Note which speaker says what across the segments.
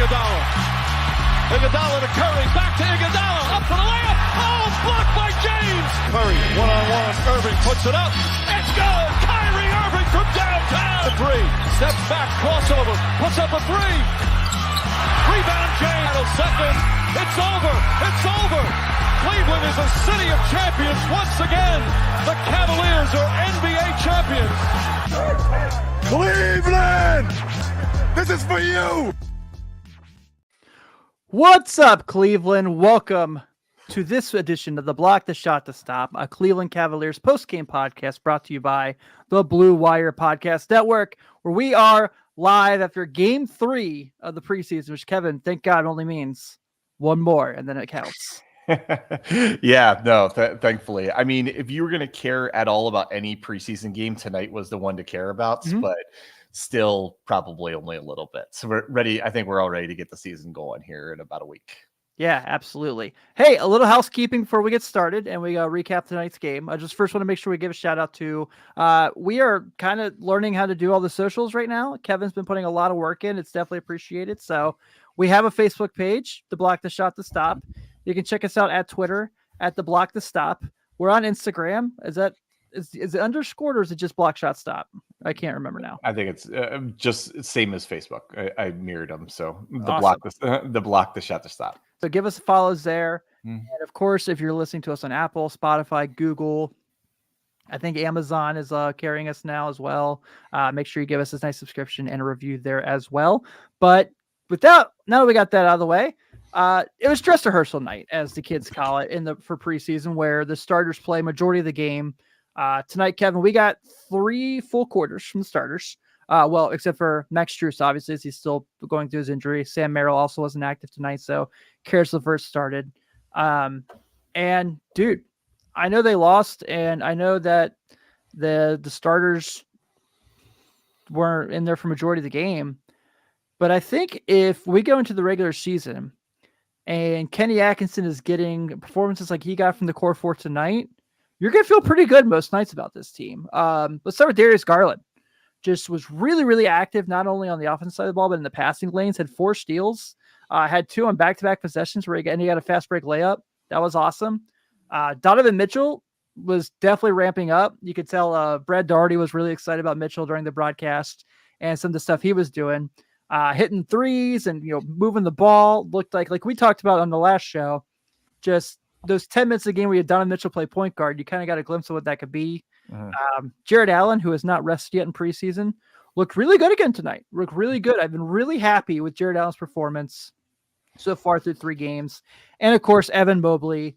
Speaker 1: Iguodala. Iguodala to Curry, back to Iguodala, up for the layup. Oh, blocked by James. Curry, one-on-one. Irving puts it up. It's good. Kyrie Irving from downtown. The three, steps back, crossover, puts up a three. Rebound James. Second. It's over. It's over. Cleveland is a city of champions once again. The Cavaliers are NBA champions.
Speaker 2: Cleveland! This is for you!
Speaker 3: What's up, Cleveland? Welcome to this edition of the Block the Shot to Stop, a Cleveland Cavaliers post-game podcast brought to you by the Blue Wire Podcast Network, where we are live after Game 3 of the preseason, which, Kevin, thank God, only means one more, and then it counts.
Speaker 4: Yeah, no, thankfully. I mean, if you were going to care at all about any preseason game, tonight was the one to care about, but still probably only a little bit. So we're ready. I think we're all ready to get the season going here in about a week.
Speaker 3: Yeah, absolutely. Hey, a little housekeeping before we get started and we recap tonight's game. I just first want to make sure we give a shout out to, we are kind of learning how to do all the socials right now. Kevin's been putting a lot of work in. It's definitely appreciated. So we have a Facebook page, The Block the Shot to Stop. You can check us out at Twitter at The Block the Stop. We're on Instagram. Is it underscored or is it just Block Shot Stop? I can't remember now.
Speaker 4: I think it's just same as Facebook. I mirrored them. So the
Speaker 3: Awesome.
Speaker 4: block the shot to stop.
Speaker 3: So give us follows there. And of course, if you're listening to us on Apple, Spotify, Google, I think Amazon is carrying us now as well. Make sure you give us a nice subscription and a review there as well. But now that we got that out of the way, it was dress rehearsal night, as the kids call it, for preseason, where the starters play majority of the game. Tonight, Kevin, we got 3 full quarters from the starters. Well, except for Max Strus, obviously, as he's still going through his injury. Sam Merrill also wasn't active tonight, so Karis LeVert started. And dude, I know they lost, and I know that the starters weren't in there for majority of the game. But I think if we go into the regular season and Kenny Atkinson is getting performances like he got from the core 4 tonight, you're going to feel pretty good most nights about this team. Let's start with Darius Garland. Just was really, really active, not only on the offensive side of the ball, but in the passing lanes. Had 4 steals, had 2 on back-to-back possessions where he got a fast break layup. That was awesome. Donovan Mitchell was definitely ramping up. You could tell Brad Daugherty was really excited about Mitchell during the broadcast and some of the stuff he was doing. Hitting threes and moving the ball. Looked like we talked about on the last show, just those 10 minutes of the game where you had Donovan Mitchell play point guard, you kind of got a glimpse of what that could be. Jared Allen, who has not rested yet in preseason, looked really good again tonight. Looked really good. I've been really happy with Jared Allen's performance so far through 3 games. And of course, Evan Mobley.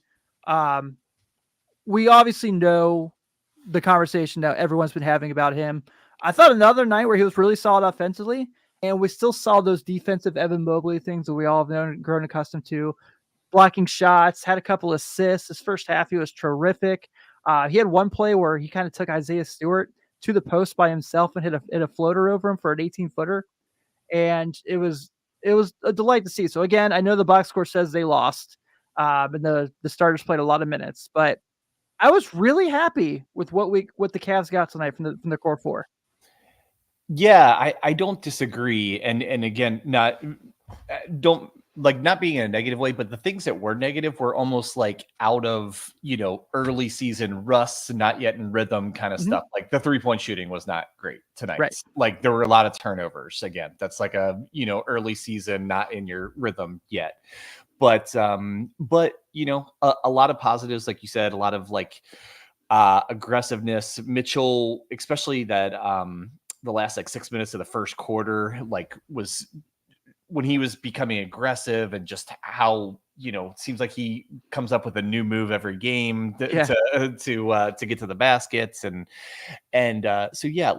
Speaker 3: We obviously know the conversation that everyone's been having about him. I thought another night where he was really solid offensively, and we still saw those defensive Evan Mobley things that we all have grown accustomed to. Blocking shots, had a couple assists. His first half, he was terrific. He had one play where he kind of took Isaiah Stewart to the post by himself and hit a floater over him for an 18-footer. And it was a delight to see. So again, I know the box score says they lost, and the starters played a lot of minutes, but I was really happy with what the Cavs got tonight from the core 4.
Speaker 4: Yeah, I don't disagree. And again, not being in a negative way, but the things that were negative were almost like out of, early season rusts, not yet in rhythm kind of stuff. Like the 3-point shooting was not great tonight. Right. Like there were a lot of turnovers. Again, that's like a, early season, not in your rhythm yet. But a lot of positives, like you said, a lot of aggressiveness. Mitchell, especially that the last 6 minutes of the first quarter, was when he was becoming aggressive, and just how, it seems like he comes up with a new move every game to get to the baskets. So yeah,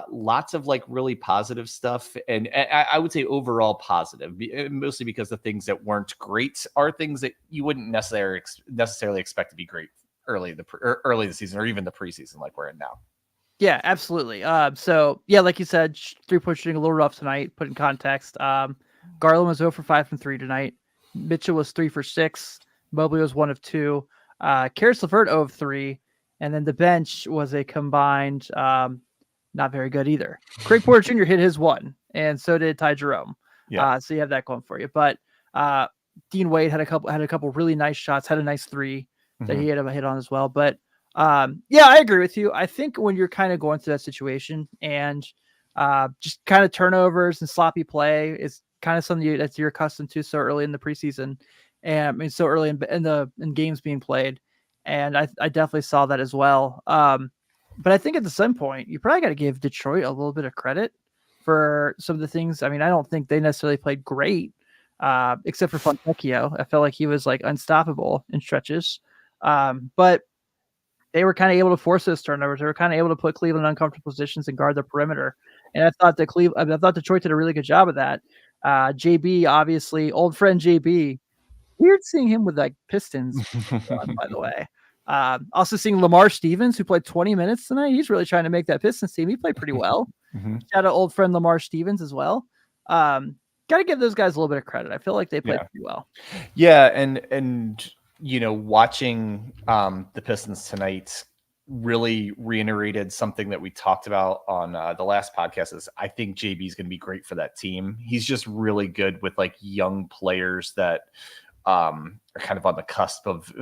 Speaker 4: lots of really positive stuff. And I would say overall positive, mostly because the things that weren't great are things that you wouldn't necessarily expect to be great early the season, or even the preseason like we're in now.
Speaker 3: Yeah, absolutely. So yeah, like you said, 3-point shooting a little rough tonight, put in context. Garland was 0 for 5 from 3 tonight. Mitchell was 3 for 6. Mobley was 1 of 2. Karis LeVert 0 of 3. And then the bench was a combined, not very good either. Craig Porter Jr. hit his 1, and so did Ty Jerome.
Speaker 4: Yeah.
Speaker 3: So you have that going for you. But Dean Wade had a couple really nice shots, had a nice three that he had a hit on as well. But yeah, I agree with you. I think when you're kind of going through that situation and just kind of turnovers and sloppy play is kind of something that you're accustomed to so early in the preseason, and I mean so early in games being played, and I definitely saw that as well. But I think at the same point, you probably got to give Detroit a little bit of credit for some of the things. I mean, I don't think they necessarily played great, except for Fontecchio. I felt like he was like unstoppable in stretches, but they were kind of able to force those turnovers. They were kind of able to put Cleveland in uncomfortable positions and guard the perimeter. And I thought Detroit did a really good job of that. JB, obviously, old friend JB. Weird seeing him with like Pistons, by the way. Also seeing Lamar Stevens, who played 20 minutes tonight. He's really trying to make that Pistons team. He played pretty well. Shout out old friend Lamar Stevens as well. Got to give those guys a little bit of credit. I feel like they played pretty well.
Speaker 4: Yeah, and watching the Pistons tonight really reiterated something that we talked about on the last podcast. Is I think JB is going to be great for that team. He's just really good with like young players that are kind of on the cusp of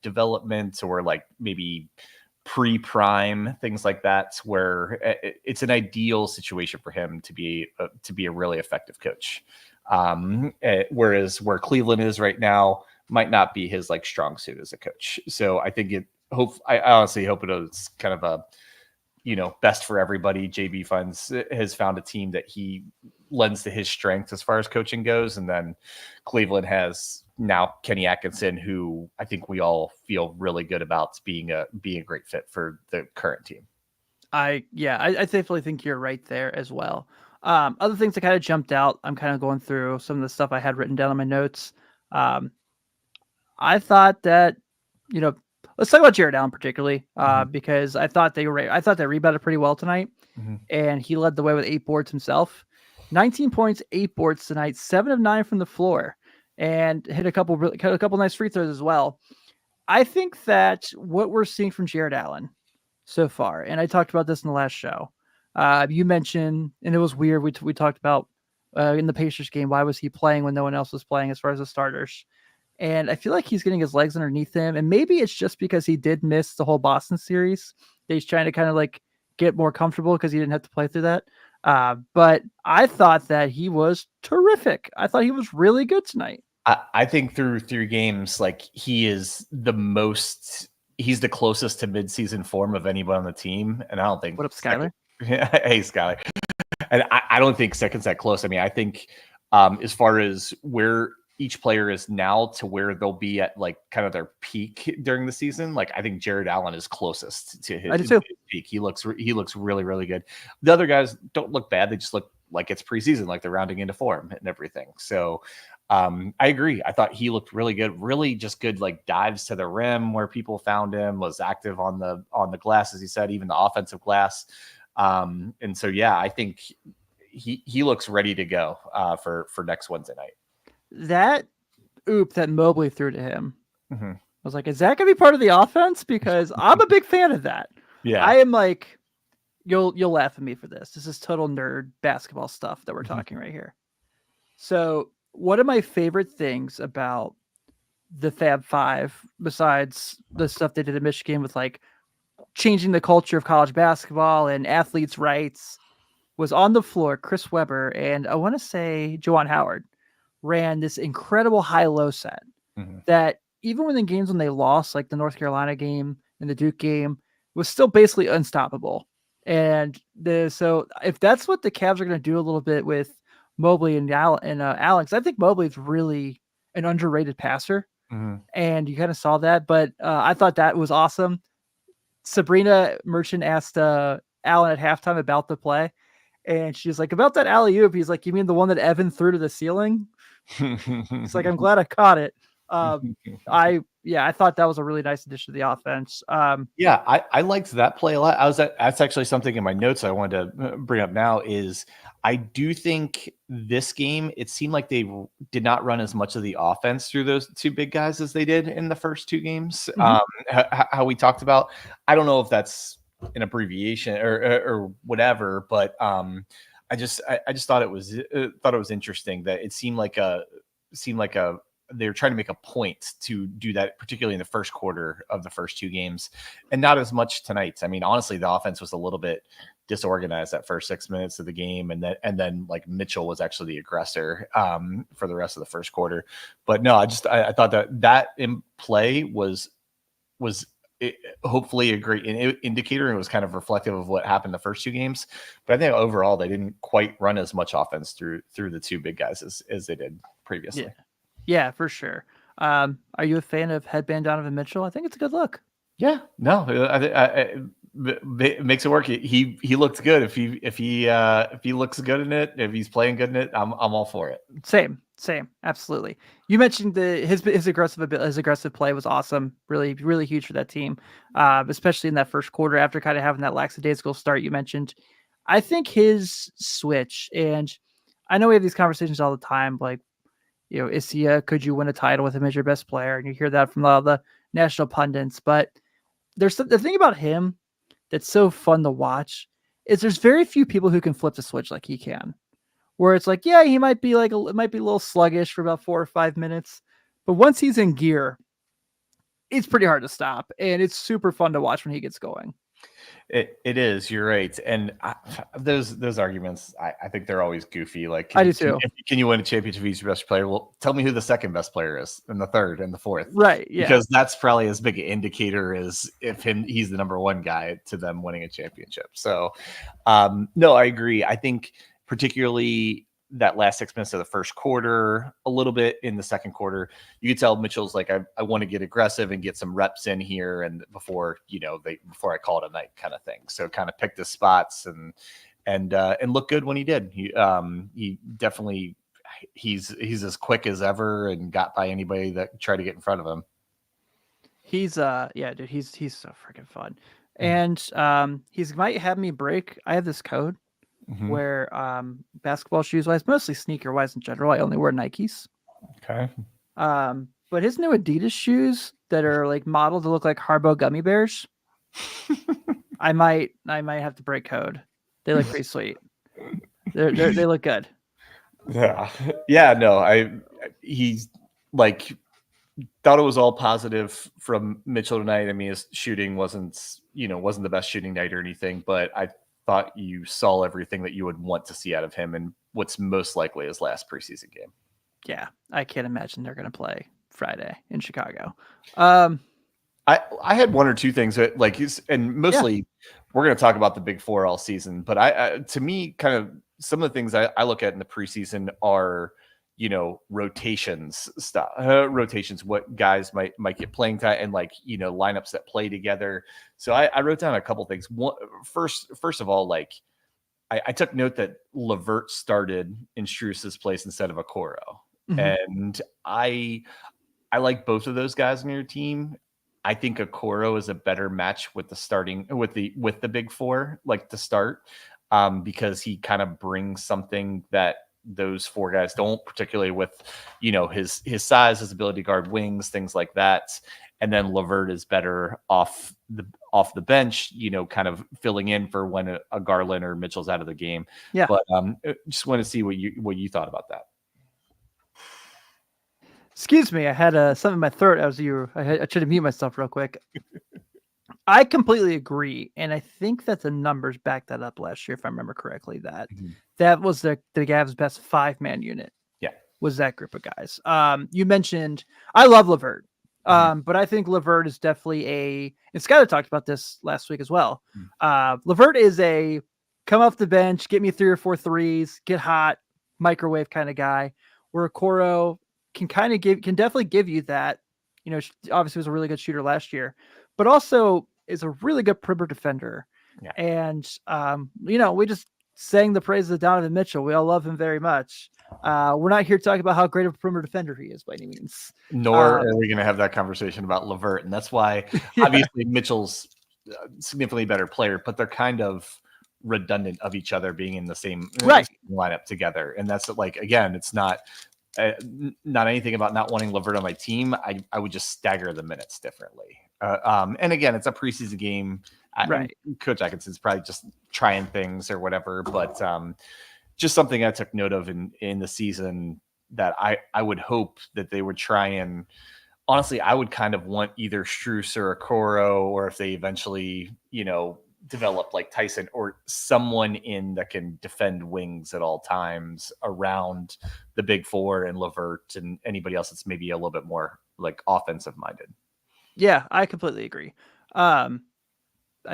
Speaker 4: development, or like maybe pre-prime, things like that, where it's an ideal situation for him to be a really effective coach. Whereas where Cleveland is right now might not be his like strong suit as a coach. So I think I honestly hope it is kind of a, best for everybody. JB has found a team that he lends to his strength as far as coaching goes. And then Cleveland has now Kenny Atkinson, who I think we all feel really good about being a great fit for the current team.
Speaker 3: I definitely think you're right there as well. Other things that kind of jumped out, I'm kind of going through some of the stuff I had written down in my notes. I thought that, let's talk about Jared Allen particularly, because I thought they rebounded pretty well tonight, and he led the way with 8 boards himself. 19 points, 8 boards tonight, 7 of 9 from the floor, and hit a couple nice free throws as well. I think that what we're seeing from Jared Allen so far, and I talked about this in the last show. You mentioned, and it was weird. We talked about in the Pacers game, why was he playing when no one else was playing as far as the starters? And I feel like he's getting his legs underneath him. And maybe it's just because he did miss the whole Boston series. He's trying to kind of like get more comfortable because he didn't have to play through that. But I thought that he was terrific. I thought he was really good tonight.
Speaker 4: I think through games, like he's the closest to midseason form of anyone on the team. And I don't think.
Speaker 3: What up, Skyler?
Speaker 4: Hey, Skyler. And I don't think second's that close. I mean, I think as far as where each player is now to where they'll be at like kind of their peak during the season, like I think Jared Allen is closest to his peak. He looks really, really good. The other guys don't look bad. They just look like it's preseason, like they're rounding into form and everything. So I agree. I thought he looked really good, really just good, like dives to the rim where people found him, was active on the glass, as he said, even the offensive glass. And so, yeah, I think he looks ready to go for next Wednesday night.
Speaker 3: That oop that Mobley threw to him. I was like, is that going to be part of the offense? Because I'm a big fan of that.
Speaker 4: Yeah.
Speaker 3: I am like, you'll laugh at me for this. This is total nerd basketball stuff that we're talking right here. So one of my favorite things about the Fab Five, besides the stuff they did in Michigan with like changing the culture of college basketball and athletes' rights, was on the floor, Chris Webber and I want to say Juwan Howard ran this incredible high-low set that even when the games when they lost, like the North Carolina game and the Duke game, was still basically unstoppable. And so if that's what the Cavs are going to do a little bit with Mobley and Alex, I think Mobley's really an underrated passer. And you kind of saw that, but I thought that was awesome. Sabrina Merchant asked Allen at halftime about the play, and she's like, about that alley-oop. He's like, you mean the one that Evan threw to the ceiling? It's like, I'm glad I caught it. I thought that was a really nice addition to the offense.
Speaker 4: I liked that play a lot. That's actually something in my notes I wanted to bring up now is I do think this game, it seemed like they did not run as much of the offense through those two big guys as they did in the first two games. How we talked about, I don't know if that's an abbreviation or whatever, but I just thought it was interesting that it seemed like they were trying to make a point to do that, particularly in the first quarter of the first two games, and not as much tonight. I mean, honestly, the offense was a little bit disorganized that first 6 minutes of the game, and then like Mitchell was actually the aggressor for the rest of the first quarter. But no, I thought that in play was hopefully a great indicator, and it was kind of reflective of what happened the first two games. But I think overall they didn't quite run as much offense through the two big guys as they did previously.
Speaker 3: Yeah, for sure. Are you a fan of headband Donovan Mitchell? I think it's a good look.
Speaker 4: Yeah, no, it makes it work. He looked good. If he looks good in it, if he's playing good in it, I'm all for it.
Speaker 3: Same, absolutely. You mentioned his aggressive play was awesome. Really, really huge for that team, especially in that first quarter after kind of having that lackadaisical start you mentioned. I think his switch, and I know we have these conversations all the time, like, is he could you win a title with him as your best player? And you hear that from all the national pundits, but there's the thing about him that's so fun to watch is there's very few people who can flip the switch like he can. Where it's like, yeah, he might be a little sluggish for about 4 or 5 minutes, but once he's in gear, it's pretty hard to stop, and it's super fun to watch when he gets going.
Speaker 4: It is. You're right, and those arguments, I think they're always goofy. Like,
Speaker 3: I do too.
Speaker 4: Can you win a championship if he's your best player? Well, tell me who the second best player is, and the third, and the fourth.
Speaker 3: Right? Yeah.
Speaker 4: Because that's probably as big an indicator as if he's the number one guy to them winning a championship. So, no, I agree. I think particularly that last 6 minutes of the first quarter, a little bit in the second quarter, you could tell Mitchell's like, I want to get aggressive and get some reps in here, and before I call it a night kind of thing. So kind of picked his spots and look good when he did. He definitely he's as quick as ever and got by anybody that tried to get in front of him.
Speaker 3: He's dude, he's so freaking fun. And he's might have me break. I have this code where basketball shoes wise, mostly sneaker wise in general, I only wear Nikes.
Speaker 4: Okay.
Speaker 3: But his new Adidas shoes that are like modeled to look like Haribo gummy bears, I might have to break code. They look pretty sweet. They look good.
Speaker 4: Yeah. No, he's like thought it was all positive from Mitchell tonight. I mean, his shooting wasn't the best shooting night or anything, but I thought you saw everything that you would want to see out of him in what's most likely his last preseason game.
Speaker 3: Yeah, I can't imagine they're going to play Friday in Chicago. I
Speaker 4: had one or two things that and mostly we're going to talk about the Big Four all season, but to me, kind of some of the things I look at in the preseason are, rotations stuff, what guys might get playing time, and lineups that play together. So I wrote down a couple things. First of all, I took note that LeVert started in Strus's place instead of Okoro. And I like both of those guys on your team. I think Okoro is a better match with the Big Four, to start, because he kind of brings something that those four guys don't, particularly with his size, his ability to guard wings, things like that. And then LeVert is better off the bench, kind of filling in for when a Garland or Mitchell's out of the game.
Speaker 3: Yeah.
Speaker 4: But just want to see what you thought about that.
Speaker 3: Excuse me, I had something in my throat I should have muted myself real quick. I completely agree, and I think that the numbers back that up last year, if I remember correctly. That was the Cavs' best 5-man unit. Yeah, was that group of guys. You mentioned I love LeVert, but I think LeVert is definitely and Skyler talked about this last week as well. LeVert is a come off the bench, get me 3 or 4 threes, get hot, microwave kind of guy. Where Okoro can definitely give you that. Obviously was a really good shooter last year, but also is a really good perimeter defender. Yeah. And, we just sang the praises of Donovan Mitchell. We all love him very much. We're not here talking about how great of a perimeter defender he is by any means.
Speaker 4: Nor are we going to have that conversation about LeVert. And that's why obviously Mitchell's a significantly better player, but they're kind of redundant of each other being in the same lineup together. And that's again, it's not anything about not wanting LeVert on my team. I would just stagger the minutes differently. And again, it's a preseason game. Coach Atkinson's probably just trying things or whatever. But just something I took note of in the season that I would hope that they would try and honestly, I would kind of want either Strus or Okoro, or if they eventually, develop like Tyson or someone in that can defend wings at all times around the big four and Levert and anybody else that's maybe a little bit more like offensive minded.
Speaker 3: Yeah, I completely agree. I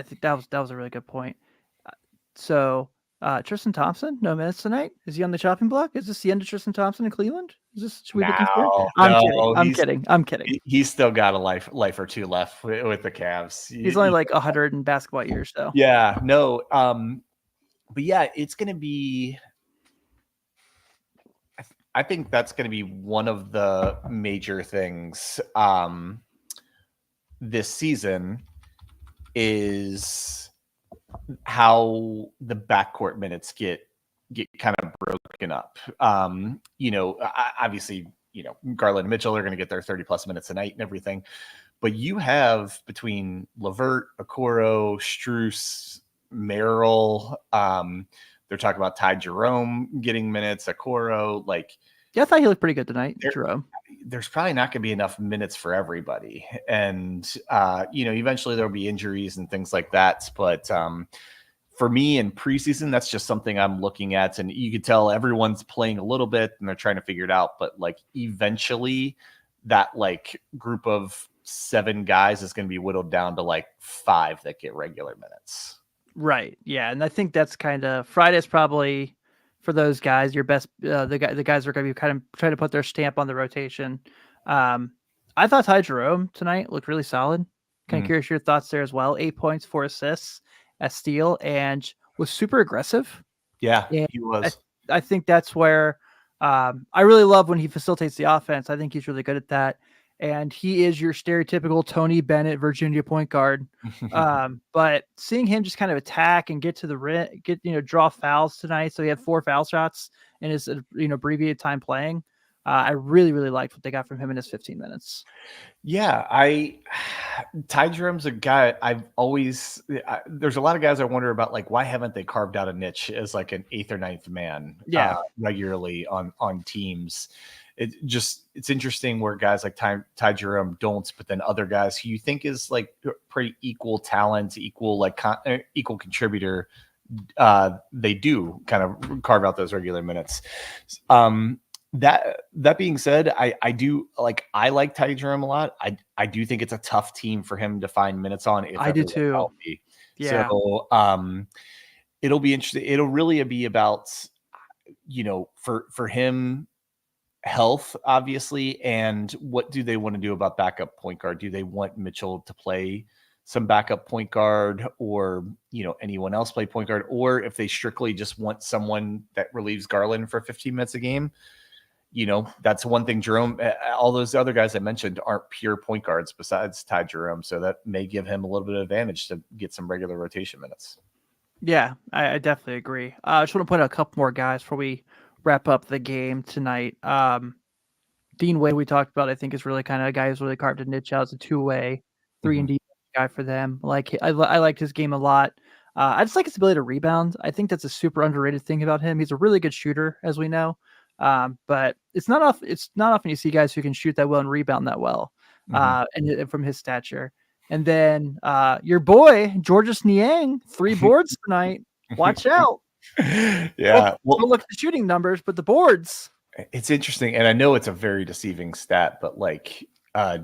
Speaker 3: think that was a really good point. So Tristan Thompson, no minutes tonight. Is he on the chopping block? Is this the end of Tristan Thompson in Cleveland? Should we be concerned? I'm kidding.
Speaker 4: He's still got a life or two left with the Cavs.
Speaker 3: He's only like 100 in basketball years, though.
Speaker 4: Yeah, no. But yeah, it's going to be. I think that's going to be one of the major things this season is how the backcourt minutes get kind of broken up. Obviously, Garland and Mitchell are going to get their 30 plus minutes a night and everything, but you have between Levert, Okoro, Strus, Merrill, they're talking about Ty Jerome getting minutes, Okoro,
Speaker 3: yeah, I thought he looked pretty good tonight, Jerome.
Speaker 4: There's probably not going to be enough minutes for everybody. And, eventually there'll be injuries and things like that. But for me in preseason, that's just something I'm looking at. And you could tell everyone's playing a little bit and they're trying to figure it out. But eventually that group of 7 guys is going to be whittled down to 5 that get regular minutes.
Speaker 3: Right. Yeah. And I think that's kind of Friday's probably for those guys, your best, the guys are going to be kind of trying to put their stamp on the rotation. I thought Ty Jerome tonight looked really solid. Kind of curious your thoughts there as well. 8 points, 4 assists, a steal, and was super aggressive.
Speaker 4: Yeah,
Speaker 3: and
Speaker 4: he was.
Speaker 3: I think that's where I really love when he facilitates the offense. I think he's really good at that. And he is your stereotypical Tony Bennett, Virginia point guard. But seeing him just kind of attack and get to the rim, draw fouls tonight. So he had 4 foul shots in his, abbreviated time playing. I really, really liked what they got from him in his 15 minutes.
Speaker 4: Yeah, Ty Jerome's a guy there's a lot of guys I wonder about, why haven't they carved out a niche as an 8th or 9th man regularly on teams. It's interesting where guys like Ty Jerome don't, but then other guys who you think is pretty equal talent, equal contributor, they do kind of carve out those regular minutes. That being said, I do I like Ty Jerome a lot. I do think it's a tough team for him to find minutes on. If
Speaker 3: I do too.
Speaker 4: Healthy.
Speaker 3: Yeah.
Speaker 4: So it'll be interesting. It'll really be about for him. Health, obviously, and what do they want to do about backup point guard? Do they want Mitchell to play some backup point guard, or anyone else play point guard, or if they strictly just want someone that relieves Garland for 15 minutes a game? That's one thing. Jerome, all those other guys I mentioned aren't pure point guards besides Ty Jerome, so that may give him a little bit of advantage to get some regular rotation minutes.
Speaker 3: Yeah, I definitely agree. I just want to point out a couple more guys before we wrap up the game tonight. Dean Wade, we talked about, I think is really kind of a guy who's really carved a niche out as a 2-way 3-and-D guy for them. I liked his game a lot. I just like his ability to rebound. I think that's a super underrated thing about him. He's a really good shooter, as we know. But it's not often you see guys who can shoot that well and rebound that well. And from his stature. And then your boy Georges Niang, 3 boards tonight. Watch out.
Speaker 4: Yeah.
Speaker 3: We'll look at the shooting numbers, but the boards.
Speaker 4: It's interesting, and I know it's a very deceiving stat, but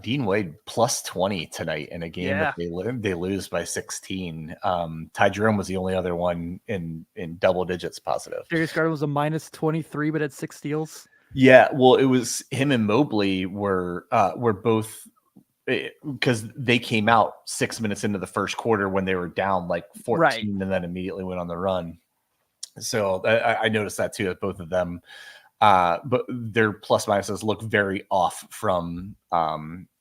Speaker 4: Dean Wade plus 20 tonight in a game that they lose by 16. Ty Jerome was the only other one in double digits positive.
Speaker 3: Darius Garland was a minus 23, but had 6 steals.
Speaker 4: Yeah, well, it was him and Mobley were both, because they came out 6 minutes into the first quarter when they were down 14 and then immediately went on the run. So I noticed that too, at both of them. But their plus minuses look very off from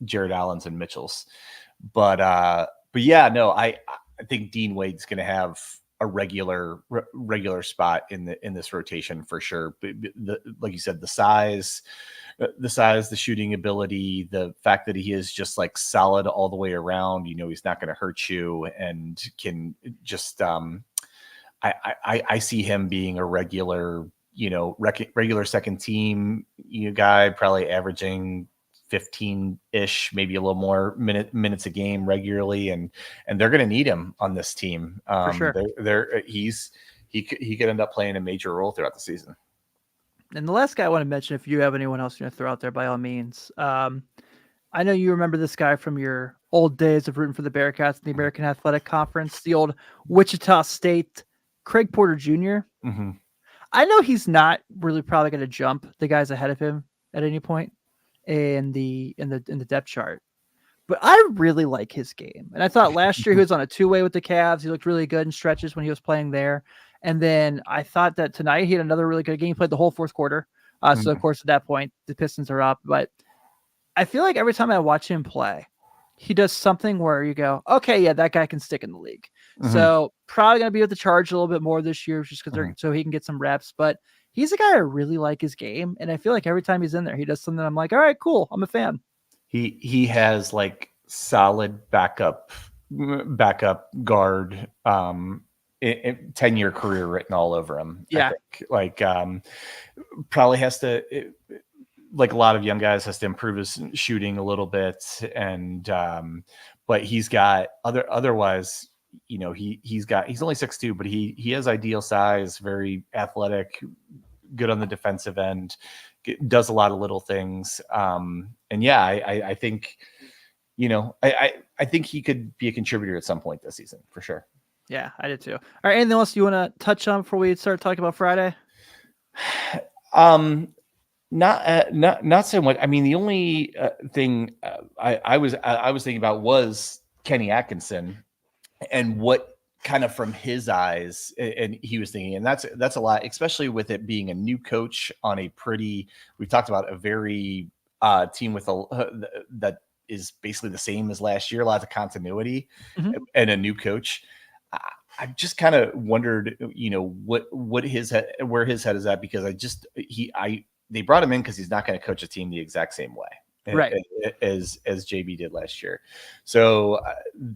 Speaker 4: Jared Allen's and Mitchell's. But yeah, no, I think Dean Wade's going to have a regular spot in this rotation for sure. But like you said, the size, the shooting ability, the fact that he is just solid all the way around. He's not going to hurt you and can just I see him being a regular, regular second team guy, probably averaging 15-ish, maybe a little more minutes a game regularly, and they're going to need him on this team.
Speaker 3: For sure.
Speaker 4: He could end up playing a major role throughout the season.
Speaker 3: And the last guy I want to mention, if you have anyone else you want to throw out there, by all means. I know you remember this guy from your old days of rooting for the Bearcats in the American Athletic Conference, the old Wichita State, Craig Porter Jr.
Speaker 4: Mm-hmm.
Speaker 3: I know he's not really probably going to jump the guys ahead of him at any point in the depth chart, but I really like his game. And I thought last year he was on a two-way with the Cavs. He looked really good in stretches when he was playing there. And then I thought that tonight he had another really good game. He played the whole fourth quarter. So of course at that point the Pistons are up, but I feel like every time I watch him play, he does something where you go, okay, yeah, that guy can stick in the league. Mm-hmm. So probably going to be with the Charge a little bit more this year just because so he can get some reps. But he's a guy I really like his game. And I feel like every time he's in there, he does something I'm like, all right, cool. I'm a fan.
Speaker 4: He has like solid backup guard 10-year career written all over him.
Speaker 3: Yeah.
Speaker 4: I think. Probably has to, like a lot of young guys, has to improve his shooting a little bit. And, but he's got otherwise, he's only 6'2", but he has ideal size, very athletic, good on the defensive end, does a lot of little things. And yeah, I think, I think he could be a contributor at some point this season for sure.
Speaker 3: Yeah, I did too. All right. Anything else you want to touch on before we start talking about Friday?
Speaker 4: Not so much. I mean, the only thing I was thinking about was Kenny Atkinson and what kind of from his eyes, and he was thinking, and that's a lot, especially with it being a new coach on we've talked about a very team with that is basically the same as last year, lots of continuity, and a new coach. I just kind of wondered, what where his head is at, because they brought him in because he's not going to coach a team the exact same way,
Speaker 3: right,
Speaker 4: as JB did last year. So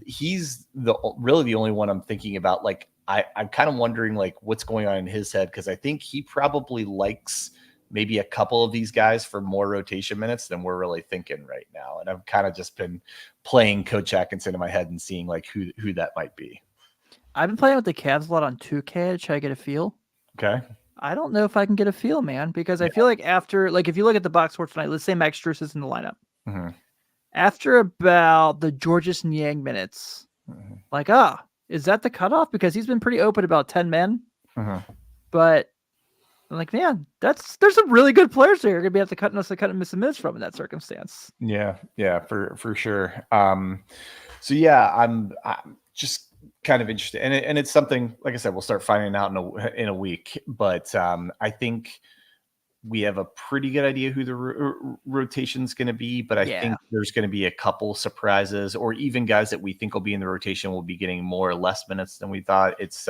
Speaker 4: he's really the only one I'm thinking about. Like I'm kind of wondering like what's going on in his head, because I think he probably likes maybe a couple of these guys for more rotation minutes than we're really thinking right now. And I've kind of just been playing Coach Atkinson in my head and seeing like who that might be.
Speaker 3: I've been playing with the Cavs a lot on 2K to try to get a feel.
Speaker 4: Okay.
Speaker 3: I don't know if I can get a feel, man, because I feel like after, like, if you look at the box score tonight, let's say Max Strus is in the lineup.
Speaker 4: Mm-hmm.
Speaker 3: After about the Georges Niang minutes, is that the cutoff? Because he's been pretty open about 10 men.
Speaker 4: Mm-hmm.
Speaker 3: But I'm like, man, there's some really good players there. You're gonna be able to cut and miss some minutes from in that circumstance.
Speaker 4: Yeah, for sure. So yeah, I'm just kind of interested, and it's something, like I said, we'll start finding out in a week. But I think we have a pretty good idea who the rotation's going to be, but I think there's going to be a couple surprises, or even guys that we think will be in the rotation will be getting more or less minutes than we thought. It's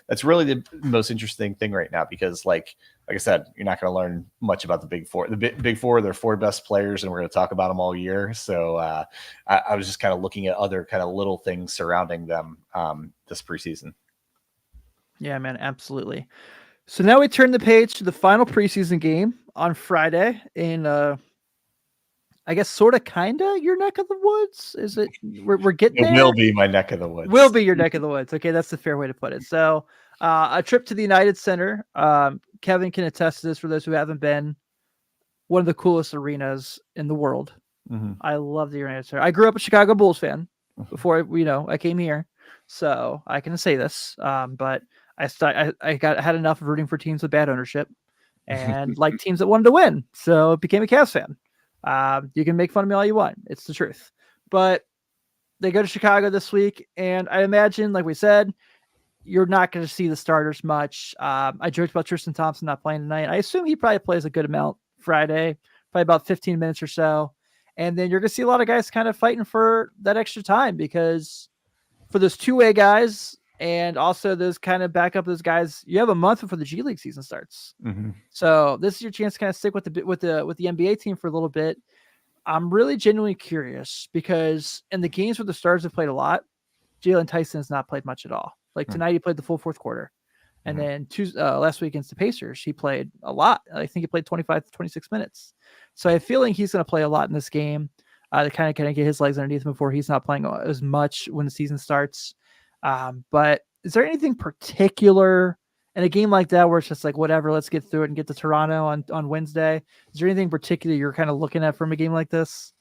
Speaker 4: that's really the most interesting thing right now, because like I said, you're not going to learn much about the Big Four. The Big Four, they're four best players, and we're going to talk about them all year. So I was just kind of looking at other kind of little things surrounding them this preseason.
Speaker 3: Yeah, man, absolutely. So now we turn the page to the final preseason game on Friday in, I guess, sort of, kind of your neck of the woods. Is it? We're getting there.
Speaker 4: It will be my neck of the woods.
Speaker 3: Will be your neck of the woods. Okay, that's the fair way to put it. So a trip to the United Center. Kevin can attest to this for those who haven't been. One of the coolest arenas in the world.
Speaker 4: Mm-hmm.
Speaker 3: I love the United Center. I grew up a Chicago Bulls fan before I came here, so I can say this. But I had enough of rooting for teams with bad ownership and like teams that wanted to win. So became a Cavs fan. You can make fun of me all you want. It's the truth. But they go to Chicago this week, and I imagine, like we said, you're not going to see the starters much. I joked about Tristan Thompson not playing tonight. I assume he probably plays a good amount Friday, probably about 15 minutes or so. And then you're going to see a lot of guys kind of fighting for that extra time, because for those two-way guys, and also those kind of back up those guys, you have a month before the G League season starts.
Speaker 4: Mm-hmm.
Speaker 3: So this is your chance to kind of stick with the NBA team for a little bit. I'm really genuinely curious, because in the games where the stars have played a lot, Jalen Tyson has not played much at all. Like tonight, he played the full fourth quarter. And then last week against the Pacers, he played a lot. I think he played 25 to 26 minutes. So I have a feeling he's going to play a lot in this game to kind of get his legs underneath him before he's not playing as much when the season starts. But is there anything particular in a game like that where it's just like, whatever, let's get through it and get to Toronto on Wednesday? Is there anything particular you're kind of looking at from a game like this?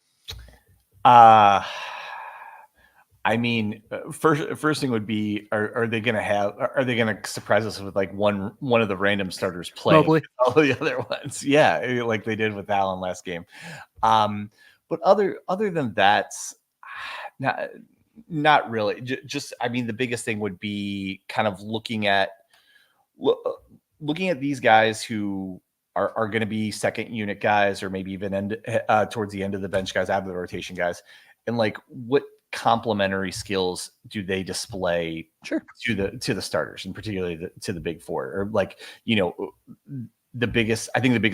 Speaker 4: I mean, first thing would be, are they going to surprise us with like one of the random starters playing all the other ones? Yeah, like they did with Allen last game. But other than that, not really. Just I mean, the biggest thing would be kind of looking at these guys who are going to be second unit guys, or maybe even towards the end of the bench guys, out of the rotation guys, and like what complementary skills do they display to the starters, and particularly to the big four? Or like, the biggest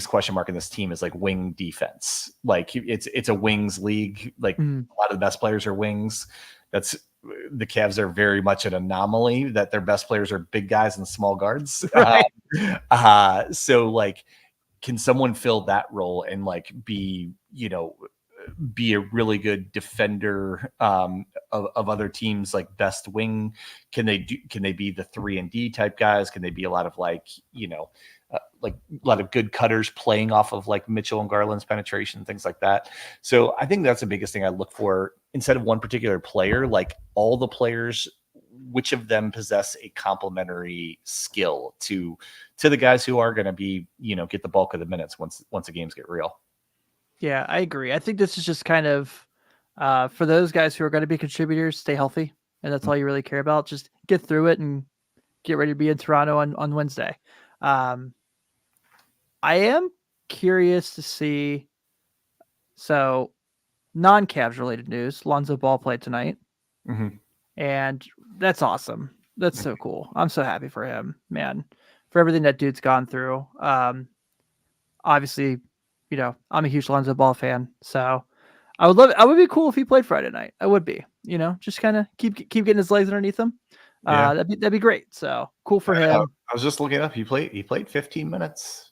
Speaker 4: question mark in this team is like wing defense. Like it's a wings league. Like a lot of the best players are wings. The Cavs are very much an anomaly that their best players are big guys and small guards.
Speaker 3: Right.
Speaker 4: So like, can someone fill that role and like be a really good defender of other teams, like best wing? Can they be the 3-and-D type guys? Can they be a lot of like a lot of good cutters playing off of like Mitchell and Garland's penetration, things like that? So I think that's the biggest thing I look for, instead of one particular player, like all the players, which of them possess a complementary skill to the guys who are going to be, get the bulk of the minutes once the games get real.
Speaker 3: Yeah, I agree. I think this is just kind of for those guys who are going to be contributors, stay healthy. And that's all you really care about. Just get through it and get ready to be in Toronto on Wednesday. I am curious to see. So non-Cavs related news, Lonzo Ball played tonight. And that's awesome. That's so cool. I'm so happy for him, man, for everything that dude's gone through. Obviously, I'm a huge Lonzo Ball fan, so I would be cool if he played Friday night. I would be, just kind of keep getting his legs underneath him. That'd be great. So cool for him.
Speaker 4: I was just looking up. He played 15 minutes.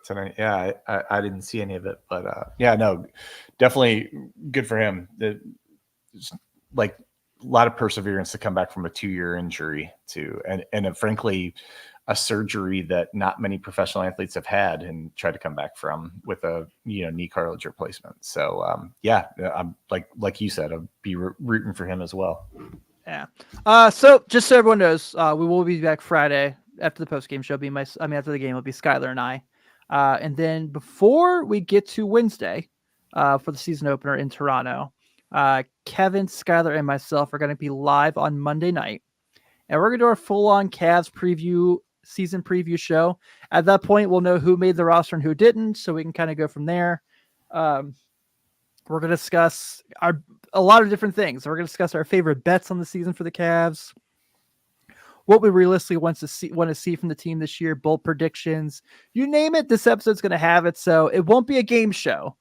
Speaker 4: Tonight. Yeah, I didn't see any of it, but no, definitely good for him. Like a lot of perseverance to come back from a 2-year injury and frankly, a surgery that not many professional athletes have had and tried to come back from, with a knee cartilage replacement. So I'm like you said, I'll be rooting for him as well.
Speaker 3: Yeah. So just so everyone knows, we will be back Friday after the post game show. After the game, it'll be Skylar and I. And then before we get to Wednesday for the season opener in Toronto, Kevin, Skylar, and myself are going to be live on Monday night, and we're going to do our full-on Cavs season preview show. At that point, we'll know who made the roster and who didn't, so we can kind of go from there. We're going to discuss a lot of different things. We're going to discuss our favorite bets on the season for the Cavs, what we realistically want to see from the team this year, bold predictions, you name it. This episode's going to have it. So it won't be a game show.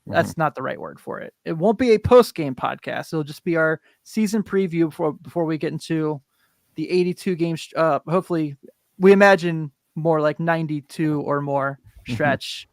Speaker 3: That's not the right word for it. It won't be a post-game podcast. It'll just be our season preview before we get into the 82 games. Hopefully, we imagine more like 92 or more stretch.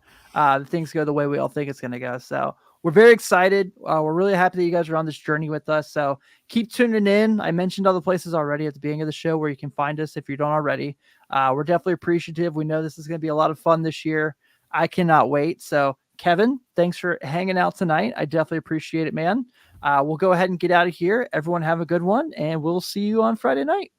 Speaker 3: Things go the way we all think it's going to go. So we're very excited. We're really happy that you guys are on this journey with us. So keep tuning in. I mentioned all the places already at the beginning of the show where you can find us if you don't already. We're definitely appreciative. We know this is going to be a lot of fun this year. I cannot wait. So Kevin, thanks for hanging out tonight. I definitely appreciate it, man. We'll go ahead and get out of here. Everyone have a good one, and we'll see you on Friday night.